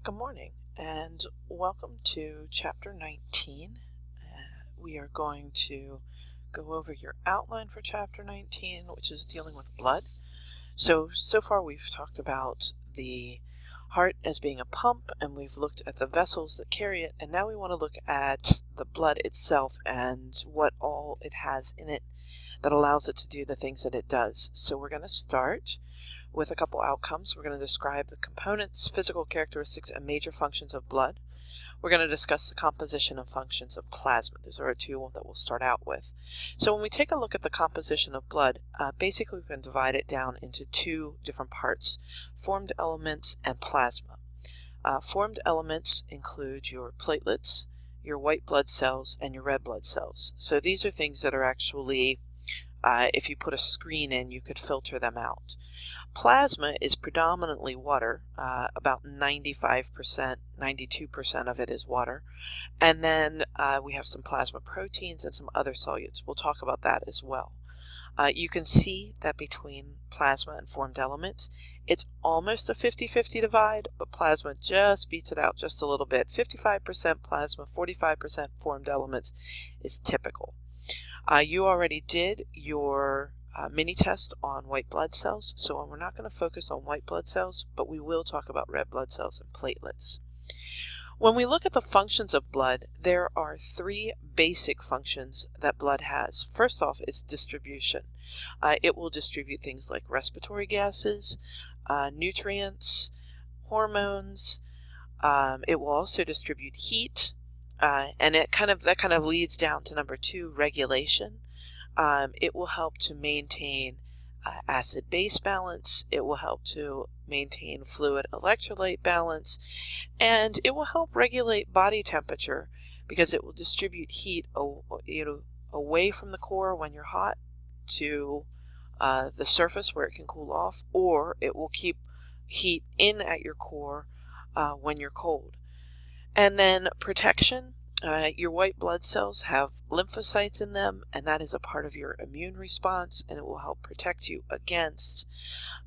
Good morning and welcome to Chapter 19. We are going to go over your outline for Chapter 19, which is dealing with blood. So far we've talked about the heart as being a pump, and we've looked at the vessels that carry it, and now we want to look at the blood itself and what all it has in it that allows it to do the things that it does. So we're going to start with a couple outcomes. We're going to describe the components, physical characteristics, and major functions of blood. We're going to discuss the composition and functions of plasma. Those are our two that we'll start out with. So when we take a look at the composition of blood, basically we can divide it down into two different parts: formed elements and plasma. Formed elements include your platelets, your white blood cells, and your red blood cells. So these are things that are actually, if you put a screen in, you could filter them out. Plasma is predominantly water, about 95%, 92% of it is water. And then we have some plasma proteins and some other solutes. We'll talk about that as well. You can see that between plasma and formed elements, it's almost a 50-50 divide, but plasma just beats it out just a little bit. 55% plasma, 45% formed elements is typical. You already did your mini test on white blood cells, so we're not going to focus on white blood cells, but we will talk about red blood cells and platelets. When we look at the functions of blood, there are three basic functions that blood has. First off, it's distribution. It will distribute things like respiratory gases, nutrients, hormones. It will also distribute heat, and that kind of leads down to number two, regulation. It will help to maintain acid-base balance. It will help to maintain fluid electrolyte balance, and it will help regulate body temperature because it will distribute heat away from the core when you're hot to the surface where it can cool off, or it will keep heat in at your core when you're cold. And then protection. Your white blood cells have lymphocytes in them, and that is a part of your immune response, and it will help protect you against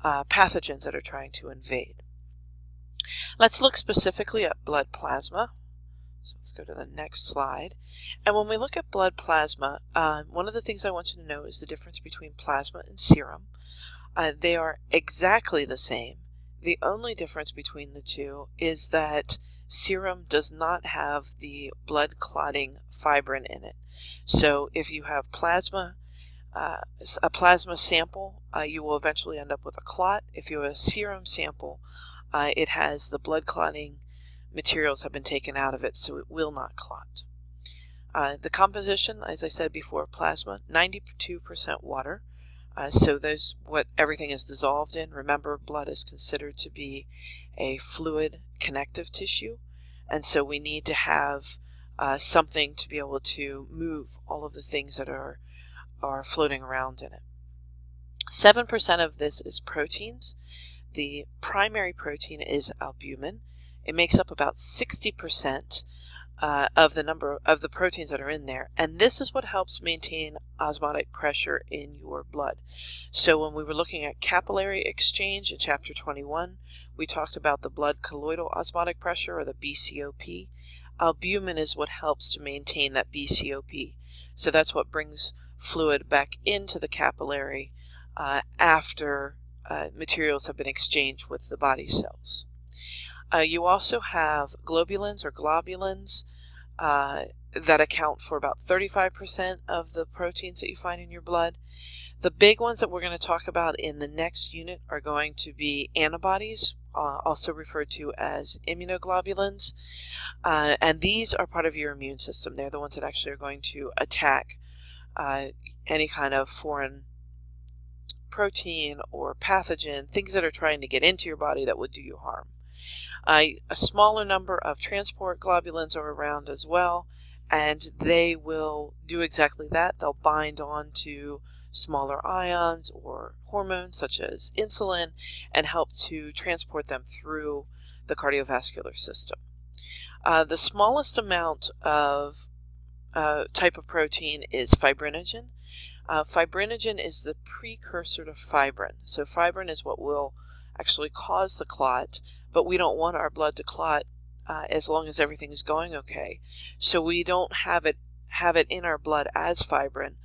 pathogens that are trying to invade. Let's look specifically at blood plasma. So let's go to the next slide. And when we look at blood plasma, one of the things I want you to know is the difference between plasma and serum. They are exactly the same. The only difference between the two is that serum does not have the blood clotting fibrin in it. So if you have plasma, a plasma sample, you will eventually end up with a clot. If you have a serum sample, it has the blood clotting materials have been taken out of it, so it will not clot. The composition, as I said before, plasma, 92% water. So everything is dissolved in. Remember, blood is considered to be a fluid connective tissue, and so we need to have something to be able to move all of the things that are floating around in it. 7% of this is proteins. The primary protein is albumin. It makes up about 60% of the number of the proteins that are in there, and this is what helps maintain osmotic pressure in your blood. So when we were looking at capillary exchange in Chapter 21, we talked about the blood colloidal osmotic pressure, or the BCOP. Albumin is what helps to maintain that BCOP. So that's what brings fluid back into the capillary after materials have been exchanged with the body cells. You also have globulins or globulins that account for about 35% of the proteins that you find in your blood. The big ones that we're going to talk about in the next unit are going to be antibodies, also referred to as immunoglobulins, and these are part of your immune system. They're the ones that actually are going to attack any kind of foreign protein or pathogen, things that are trying to get into your body that would do you harm. A smaller number of transport globulins are around as well, and they will do exactly that. They'll bind on to smaller ions or hormones such as insulin and help to transport them through the cardiovascular system. The smallest amount of type of protein is fibrinogen. Fibrinogen is the precursor to fibrin. So fibrin is what will actually cause the clot, but we don't want our blood to clot as long as everything is going okay. So we don't have it in our blood as fibrin.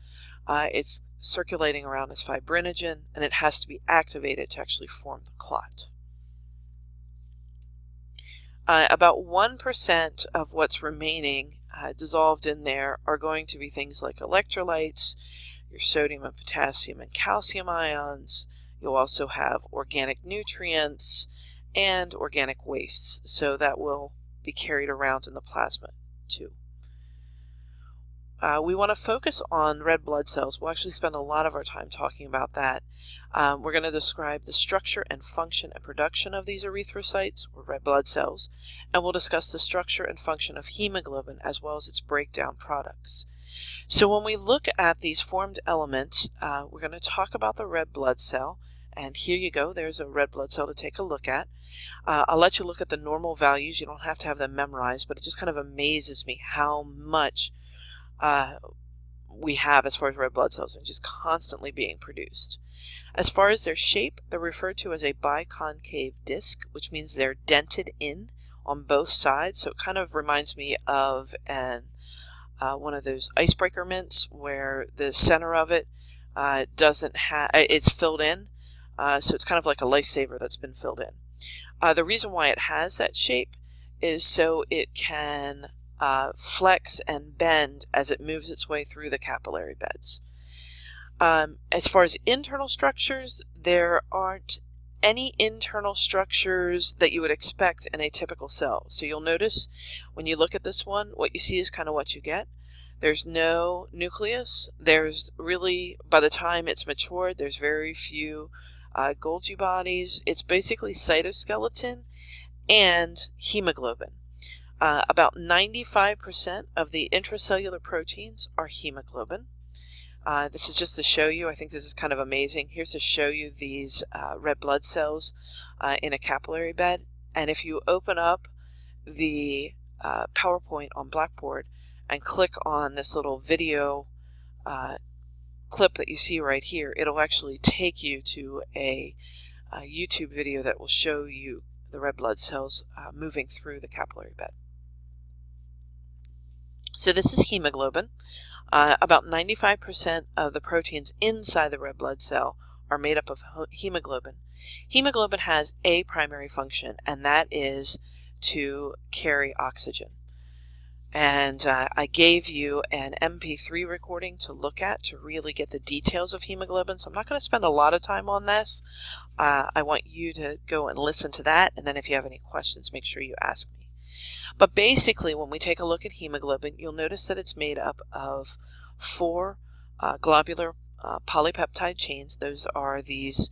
It's circulating around as fibrinogen, and it has to be activated to actually form the clot. About 1% of what's remaining dissolved in there are going to be things like electrolytes, your sodium and potassium and calcium ions. You'll also have organic nutrients and organic wastes, so that will be carried around in the plasma too. We want to focus on red blood cells. We'll actually spend a lot of our time talking about that. We're going to describe the structure and function and production of these erythrocytes, or red blood cells, and we'll discuss the structure and function of hemoglobin as well as its breakdown products. So when we look at these formed elements, we're going to talk about the red blood cell, and here you go, there's a red blood cell to take a look at. I'll let you look at the normal values. You don't have to have them memorized, but it just kind of amazes me how much we have as far as red blood cells, and just constantly being produced. As far as their shape, they're referred to as a biconcave disc, which means they're dented in on both sides. So it kind of reminds me of one of those icebreaker mints where the center of it doesn't have, it's filled in. So it's kind of like a lifesaver that's been filled in. The reason why it has that shape is so it can flex and bend as it moves its way through the capillary beds. As far as internal structures, there aren't any internal structures that you would expect in a typical cell. So you'll notice when you look at this one, what you see is kind of what you get. There's no nucleus. There's really, by the time it's matured, there's very few Golgi bodies. It's basically cytoskeleton and hemoglobin. About 95% of the intracellular proteins are hemoglobin. This is just to show you, I think this is kind of amazing. Here's to show you these red blood cells in a capillary bed. And if you open up the PowerPoint on Blackboard and click on this little video clip that you see right here, it'll actually take you to a YouTube video that will show you the red blood cells moving through the capillary bed. So this is hemoglobin. About 95% of the proteins inside the red blood cell are made up of hemoglobin. Hemoglobin has a primary function, and that is to carry oxygen. And I gave you an MP3 recording to look at to really get the details of hemoglobin, so I'm not going to spend a lot of time on this. I want you to go and listen to that, and then if you have any questions, make sure you ask me. But basically, when we take a look at hemoglobin, you'll notice that it's made up of 4 globular polypeptide chains. Those are these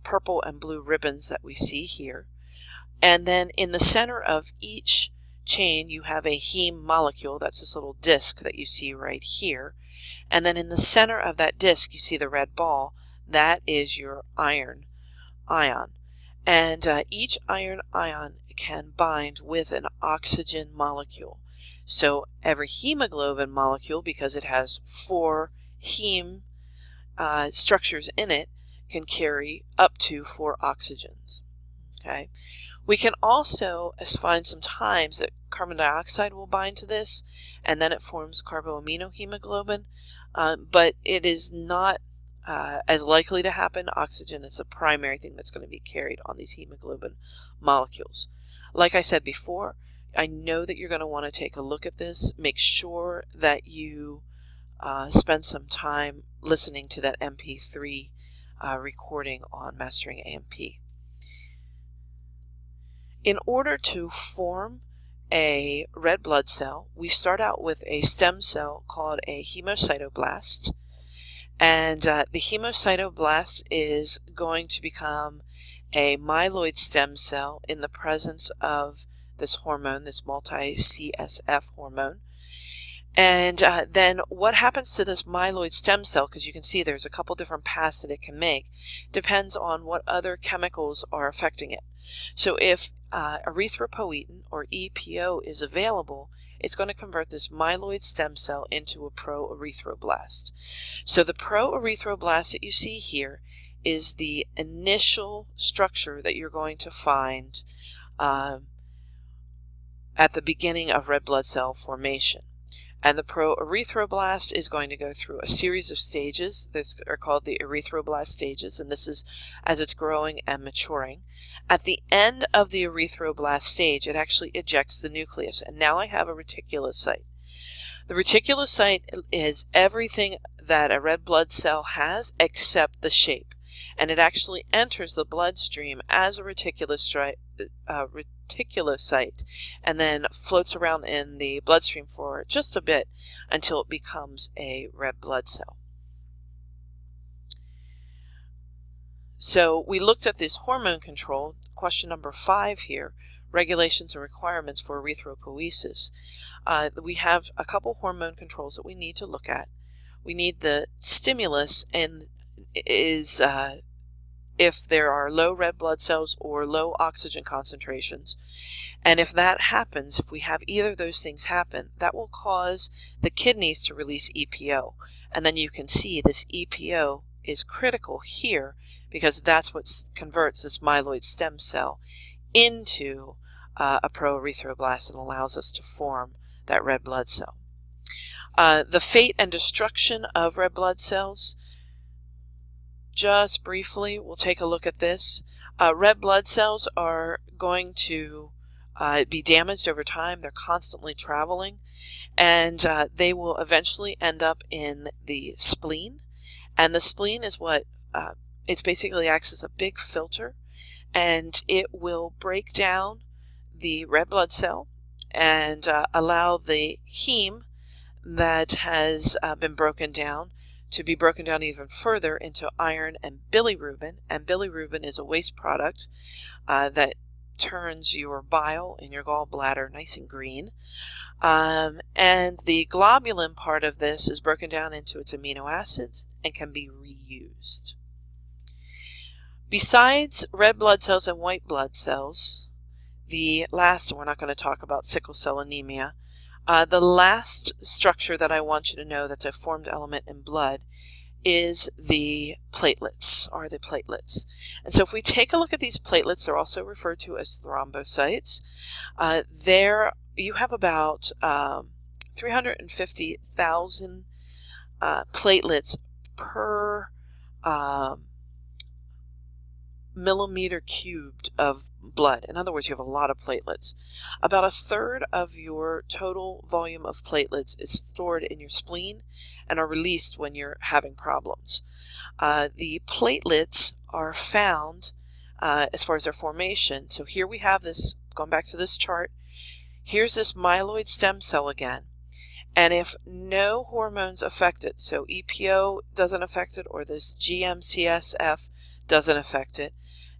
purple and blue ribbons that we see here. And then in the center of each chain, you have a heme molecule. That's this little disc that you see right here. And then in the center of that disc, you see the red ball. That is your iron ion. And each iron ion can bind with an oxygen molecule. So every hemoglobin molecule, because it has 4 heme structures in it, can carry up to 4 oxygens. Okay. We can also find some times that carbon dioxide will bind to this, and then it forms carboaminohemoglobin, but it is not as likely to happen. Oxygen is a primary thing that's going to be carried on these hemoglobin molecules. Like I said before, I know that you're going to want to take a look at this. Make sure that you spend some time listening to that MP3 recording on Mastering AMP. In order to form a red blood cell, we start out with a stem cell called a hemocytoblast. And the hemocytoblast is going to become a myeloid stem cell in the presence of this hormone, this multi-CSF hormone. And then what happens to this myeloid stem cell, because you can see there's a couple different paths that it can make, depends on what other chemicals are affecting it. So if erythropoietin, or EPO, is available, it's going to convert this myeloid stem cell into a proerythroblast. So the proerythroblast that you see here is the initial structure that you're going to find at the beginning of red blood cell formation. And the proerythroblast is going to go through a series of stages that are called the erythroblast stages, and this is as it's growing and maturing. At the end of the erythroblast stage, it actually ejects the nucleus, and now I have a reticulocyte. The reticulocyte is everything that a red blood cell has except the shape, and it actually enters the bloodstream as a reticulocyte and then floats around in the bloodstream for just a bit until it becomes a red blood cell. So we looked at this hormone control, question number 5 here, regulations and requirements for erythropoiesis. We have a couple hormone controls that we need to look at. We need the stimulus, and is if there are low red blood cells or low oxygen concentrations. And if that happens, if we have either of those things happen, that will cause the kidneys to release EPO. And then you can see this EPO is critical here because that's what converts this myeloid stem cell into a proerythroblast and allows us to form that red blood cell. The fate and destruction of red blood cells. Just briefly, we'll take a look at this. Red blood cells are going to be damaged over time. They're constantly traveling, and they will eventually end up in the spleen. And the spleen is what it basically acts as a big filter, and it will break down the red blood cell and allow the heme that has been broken down to be broken down even further into iron and bilirubin. And bilirubin is a waste product that turns your bile in your gallbladder nice and green. And the globulin part of this is broken down into its amino acids and can be reused. Besides red blood cells and white blood cells, the last, and we're not going to talk about sickle cell anemia, the last structure that I want you to know that's a formed element in blood is the platelets, And so if we take a look at these platelets, they're also referred to as thrombocytes. There you have about 350,000 platelets per millimeter cubed of blood. In other words, you have a lot of platelets. About a third of your total volume of platelets is stored in your spleen and are released when you're having problems. The platelets are found as far as their formation. So here we have this, going back to this chart, here's this myeloid stem cell again. And if no hormones affect it, so EPO doesn't affect it or this GM-CSF doesn't affect it,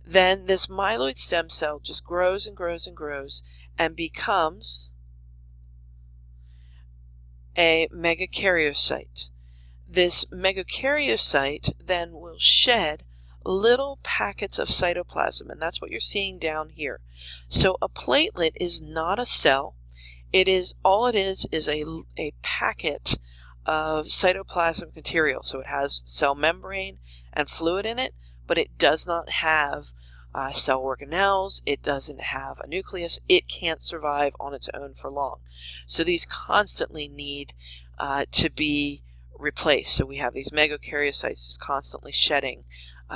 then this myeloid stem cell just grows and grows and grows and becomes a megakaryocyte. This megakaryocyte then will shed little packets of cytoplasm, and that's what you're seeing down here. So a platelet is not a cell. It is, all it is a packet of cytoplasmic material. So it has cell membrane and fluid in it, but it does not have cell organelles, it doesn't have a nucleus, it can't survive on its own for long. So these constantly need to be replaced. So we have these megakaryocytes just constantly shedding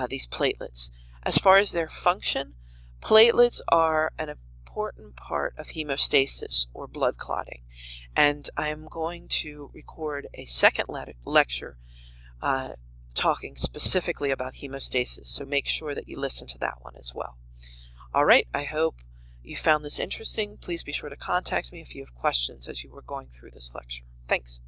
these platelets. As far as their function, platelets are an important part of hemostasis or blood clotting. And I'm going to record a second lecture talking specifically about hemostasis, so make sure that you listen to that one as well. All right, I hope you found this interesting. Please be sure to contact me if you have questions as you were going through this lecture. Thanks.